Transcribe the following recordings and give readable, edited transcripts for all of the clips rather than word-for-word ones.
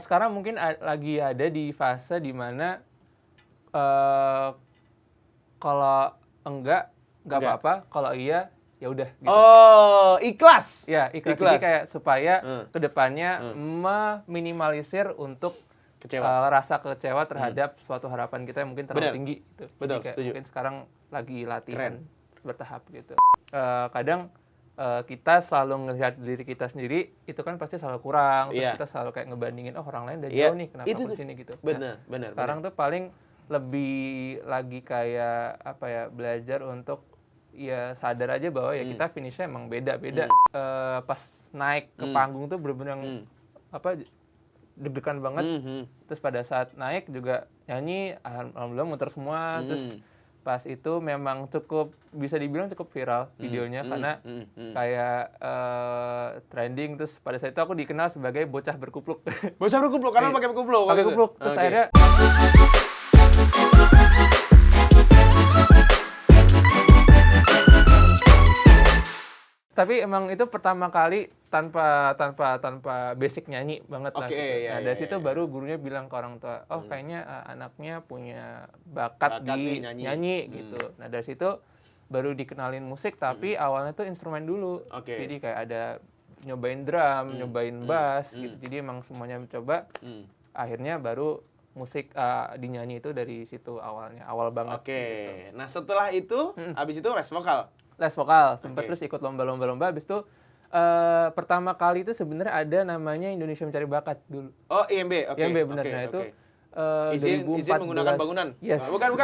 sekarang mungkin lagi ada di fase dimana kalau enggak apa-apa, kalau iya ya udah gitu. Oh, ikhlas. Ya, ikhlas. Jadi kayak supaya kedepannya meminimalisir untuk rasa kecewa terhadap suatu harapan kita yang mungkin terlalu tinggi gitu. Betul, jadi kayak setuju. mungkin sekarang lagi latihan bertahap gitu. Kadang kita selalu ngelihat diri kita sendiri itu kan pasti selalu kurang, terus kita selalu kayak ngebandingin orang lain udah jauh nih, kenapa aku di sini gitu. Benar. Sekarang tuh paling lebih lagi kayak apa ya, belajar untuk ya sadar aja bahwa ya kita finishnya emang beda-beda. Pas naik ke panggung tuh bener-bener yang apa, deg-degan banget. Terus pada saat naik juga nyanyi, alhamdulillah muter semua. Terus pas itu memang bisa dibilang cukup viral videonya karena kayak trending. Terus pada saat itu aku dikenal sebagai bocah berkupluk. Bocah berkupluk karena pakai kupluk. Pakai kupluk. Terus akhirnya tapi emang itu pertama kali tanpa basic nyanyi banget lah. Gitu. Dari situ baru gurunya bilang ke orang tua, kayaknya anaknya punya bakat di nyanyi gitu. Nah dari situ baru dikenalin musik, tapi awalnya tuh instrumen dulu. Jadi kayak ada nyobain drum, nyobain bass gitu. Jadi emang semuanya mencoba. Akhirnya baru musik dinyanyi itu dari situ awal banget. Gitu. Nah setelah itu, abis itu les vokal, sempat terus ikut lomba-lomba. Habis itu pertama kali itu sebenarnya ada namanya Indonesia Mencari Bakat dulu. Oh, IMB, IMB benar. Nah itu izin menggunakan bangunan. Yes. Bukan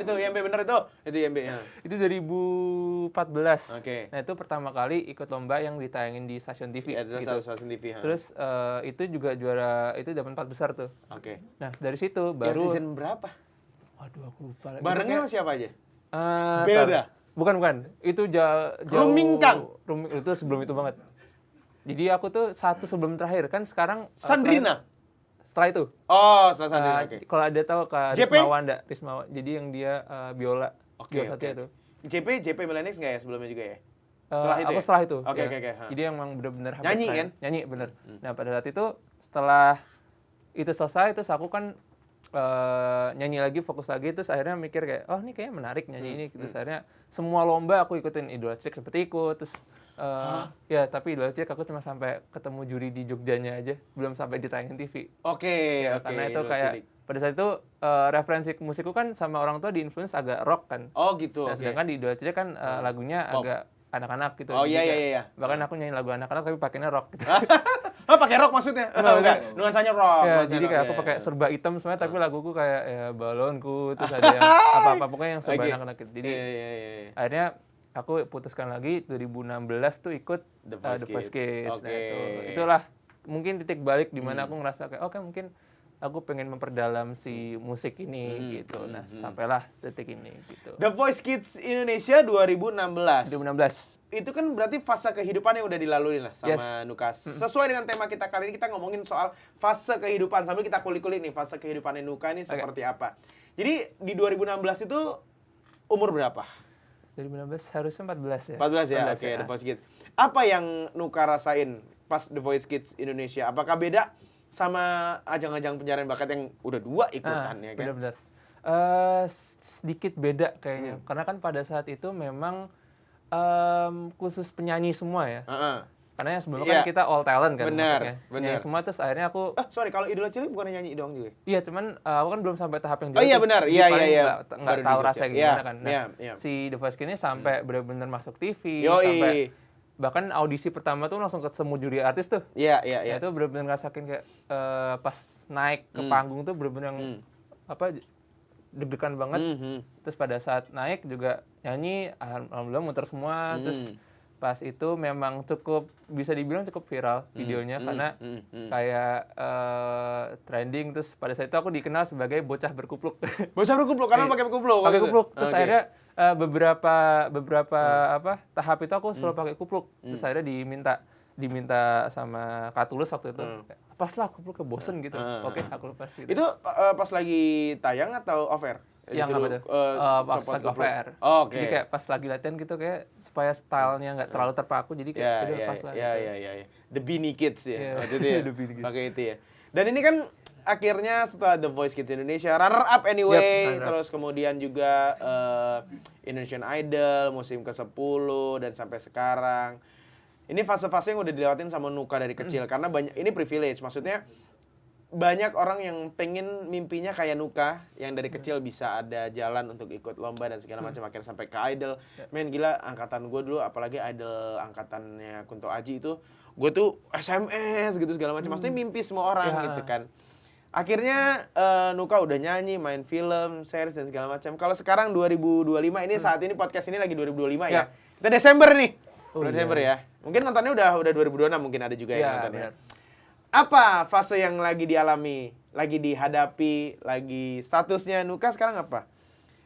itu IMB benar itu IMB ya. Itu 2014. Nah itu pertama kali ikut lomba yang ditayangin di stasiun TV. Gitu. Stasiun TV. Terus itu juga juara, itu dapat 4 besar tuh. Nah dari situ baru. Yang season berapa? Waduh aku lupa lagi. Barengnya sama siapa aja? Belda. Bukan. Itu jauh. Rumingkang. Itu sebelum itu banget. Jadi aku tuh satu sebelum terakhir kan sekarang. Sandrina. Setelah itu. Oh, setelah Sandrina. Kalau ada tahu ke Risma Wanda. Jadi yang dia biola. Biola satu itu. JP Millennials nggak ya sebelumnya juga ya? Setelah itu. Oke. Jadi emang benar-benar nyanyi kan? Nyanyi bener. Nah pada saat itu setelah itu selesai terus aku kan nyanyi lagi, fokus lagi, terus akhirnya mikir kayak ini kayaknya menarik nyanyi ini. Terus akhirnya semua lomba aku ikutin, Idola Cilik seperti ikut. Terus ya tapi Idola Cilik aku cuma sampai ketemu juri di Jogjanya aja, belum sampai ditayangin TV. Karena itu kayak pada saat itu referensi musikku kan sama orang tua di-influence agak rock kan. Oh gitu. Nah, sedangkan di Idola Cilik kan lagunya agak anak-anak gitu. Iya. Bahkan aku nyanyi lagu anak-anak tapi pakainya rock gitu. Pakai rock maksudnya? Enggak, nuansanya rock. Ya, jadi kayak aku pakai serba hitam semuanya, tapi laguku kayak ya balonku, terus ada yang apa-apa pokoknya yang serba anak-anak gitu. Jadi akhirnya aku putuskan lagi 2016 tuh ikut The Voice Kids. Nah, itulah mungkin titik balik di mana aku ngerasa kayak mungkin aku pengen memperdalam si musik ini gitu. Nah, sampailah detik ini gitu. The Voice Kids Indonesia 2016. Itu kan berarti fase kehidupan yang udah dilalui lah sama Nuka. Sesuai dengan tema kita kali ini, kita ngomongin soal fase kehidupan. Sambil kita kulik-kulik nih, fase kehidupan Nuka ini seperti apa. Jadi di 2016 itu umur berapa? 2016 harusnya 14 ya. 14 ya, The Voice Kids. Apa yang Nuka rasain pas The Voice Kids Indonesia? Apakah beda sama ajang-ajang pencarian bakat yang udah 2 ikutan ya kan? Benar-benar. Sedikit beda kayaknya. Karena kan pada saat itu memang khusus penyanyi semua ya. Karena yang sebelumnya kan kita all talent kan. Benar. Nyanyi semua, terus akhirnya aku... kalau Idola Cilik bukan nyanyi doang juga? Iya, cuman aku kan belum sampai tahap yang jauh. Iya benar, iya. Nggak tahu rasanya gimana kan. Nah, si The Voice Kids ini sampai benar-benar masuk TV, sampai bahkan audisi pertama tuh langsung ketemu juri artis tuh. Iya. Nah, itu benar-benar ngerasain kayak pas naik ke panggung tuh benar-benar yang deg-degan banget. Terus pada saat naik juga nyanyi, alhamdulillah muter semua. Terus pas itu memang bisa dibilang cukup viral videonya karena kayak trending. Terus pada saat itu aku dikenal sebagai bocah berkupluk. Bocah berkupluk karena pakai kupluk. Pakai kupluk. Terus akhirnya beberapa tahap itu aku selalu pakai kupluk. Terus akhirnya diminta sama Kak Tulus waktu itu. Pas lah kupluk bosen gitu. Oke, aku lepas gitu. Itu pas lagi tayang atau off air? Yang apa tuh? Pas lagi off air. Jadi kayak pas lagi latihan gitu kayak supaya stylenya nggak terlalu terpaku, jadi kayak udah pas lah. Iya. The Beanie Kids ya. Waktu itu ya. Pakai itu ya. Dan ini kan akhirnya setelah The Voice Kids Indonesia runner up anyway, runner up. terus kemudian juga Indonesian Idol musim ke-10 dan sampai sekarang. Ini fase-fase yang udah dilewatin sama Nuka dari kecil karena banyak ini privilege, maksudnya banyak orang yang pengen mimpinya kayak Nuka yang dari kecil bisa ada jalan untuk ikut lomba dan segala macam akhirnya sampai ke Idol. Men gila, angkatan gue dulu apalagi Idol angkatannya Kunto Aji itu gue tuh SMS gitu segala macam. Maksudnya mimpi semua orang gitu kan. Akhirnya Nuka udah nyanyi, main film, series dan segala macam. Kalau sekarang 2025 ini saat ini podcast ini lagi 2025 ya. Kita Desember nih. Udah Desember ya. Mungkin nontonnya udah 2026 mungkin ada juga yang nontonnya. Apa fase yang lagi dialami, lagi dihadapi, lagi statusnya Nuka sekarang apa?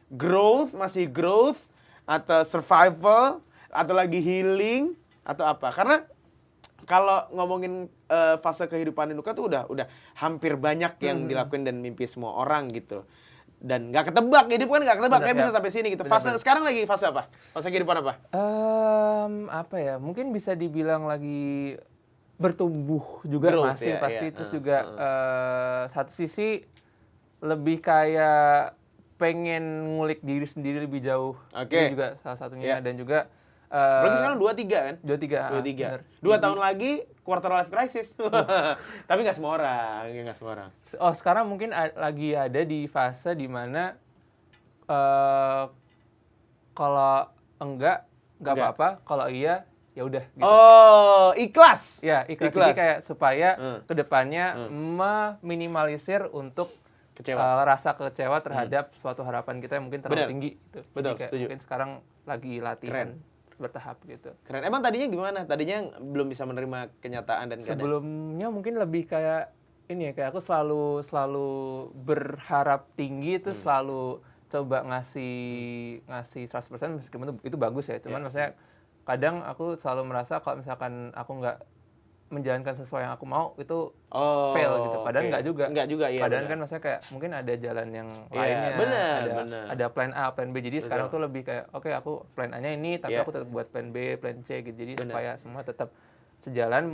Growth, masih growth atau survival atau lagi healing atau apa? Karena kalau ngomongin fase kehidupan Nuka tuh udah hampir banyak yang dilakuin dan mimpi semua orang gitu. Dan nggak ketebak, hidup kan nggak ketebak, kayak bisa sampai sini gitu. Fase sekarang lagi fase apa? Fase kehidupan apa? Apa ya? Mungkin bisa dibilang lagi bertumbuh juga Growth, masih ya, pasti. ya. Terus juga satu sisi lebih kayak pengen ngulik diri sendiri lebih jauh. Oke. Itu juga salah satunya. Dan juga berarti sekarang 23 kan? 23. 2 tahun lagi quarter life crisis. Tapi nggak semua orang, nggak semua orang. Oh, sekarang mungkin lagi ada di fase dimana kalau enggak apa-apa, kalau iya ya udah gitu. Oh, ikhlas. Ya, ikhlas. Jadi kayak supaya kedepannya meminimalisir untuk rasa kecewa terhadap suatu harapan kita yang mungkin terlalu tinggi. Gitu. Betul, kayak setuju. mungkin sekarang lagi latihan bertahap gitu. Keren. Emang tadinya gimana? Tadinya belum bisa menerima kenyataan dan sebelumnya mungkin lebih kayak ini ya, kayak aku selalu berharap tinggi itu selalu coba ngasih 100% meskipun itu bagus ya. Cuman maksudnya kadang aku selalu merasa kalau misalkan aku nggak menjalankan sesuai yang aku mau itu fail gitu. Padahal nggak juga. Nggak juga, iya. Padahal kan maksudnya kayak mungkin ada jalan yang lainnya. Ada plan A, plan B. Jadi sekarang tuh lebih kayak oke, aku plan A-nya ini tapi aku tetap buat plan B, plan C gitu. Jadi supaya semua tetap sejalan,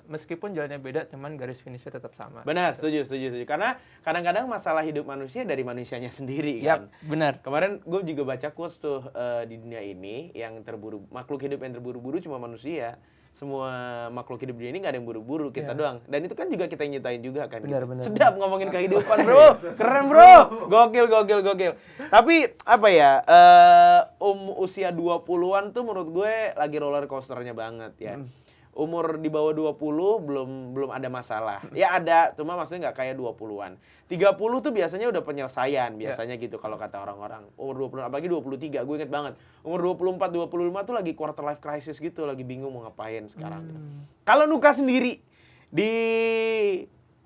meskipun jalannya beda, cuman garis finishnya tetap sama. Benar, setuju. Karena kadang-kadang masalah hidup manusia dari manusianya sendiri kan. Benar. Kemarin gue juga baca quotes tuh di dunia ini yang makhluk hidup yang terburu-buru cuma manusia. Semua makhluk hidup di dunia ini nggak ada yang buru-buru, kita doang. Dan itu kan juga kita yang nyiptain juga kan. Benar. Sedap ngomongin kehidupan, bro. Keren, bro. Gokil. Tapi apa ya? Usia 20-an tuh menurut gue lagi roller coasternya banget ya. Umur di bawah 20 belum ada masalah. Ya ada, cuma maksudnya nggak kayak 20-an. 30 tuh biasanya udah penyelesaian, biasanya gitu kalau kata orang-orang. Umur 20, apalagi 23, gue inget banget. Umur 24, 25 tuh lagi quarter life crisis gitu, lagi bingung mau ngapain sekarang. Kalau Nuka sendiri, di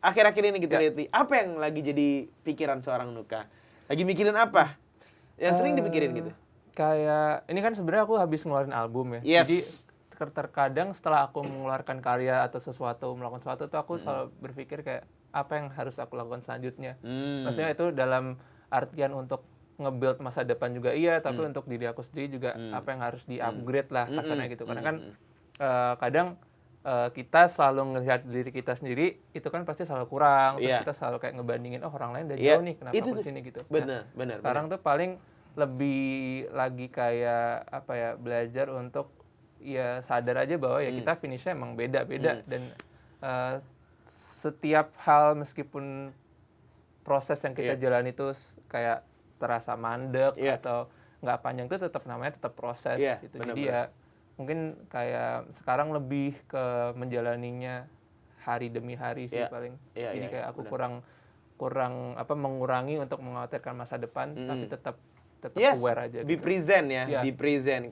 akhir-akhir ini kita lihat, apa yang lagi jadi pikiran seorang Nuka? Lagi mikirin apa? Yang sering dipikirin gitu? Kayak, ini kan sebenarnya aku habis ngeluarin album ya. Yes. Jadi terkadang setelah aku mengeluarkan karya atau melakukan sesuatu tuh aku selalu berpikir kayak apa yang harus aku lakukan selanjutnya. Maksudnya itu dalam artian untuk nge-build masa depan juga iya, tapi untuk diri aku sendiri juga apa yang harus di-upgrade lah kasarnya gitu. Karena kan kadang kita selalu ngelihat diri kita sendiri itu kan pasti selalu kurang, terus kita selalu kayak ngebandingin orang lain udah jauh nih, kenapa aku di sini gitu. Benar. Sekarang tuh paling lebih lagi kayak apa ya, belajar untuk ya sadar aja bahwa ya kita finishnya emang beda-beda dan setiap hal meskipun proses yang kita jalani itu kayak terasa mandek atau nggak panjang itu namanya tetap proses gitu. Jadi ya mungkin kayak sekarang lebih ke menjalaninya hari demi hari sih paling. Jadi kayak aku kurang mengurangi untuk mengkhawatirkan masa depan tapi tetap aware aja. Be present ya, be present.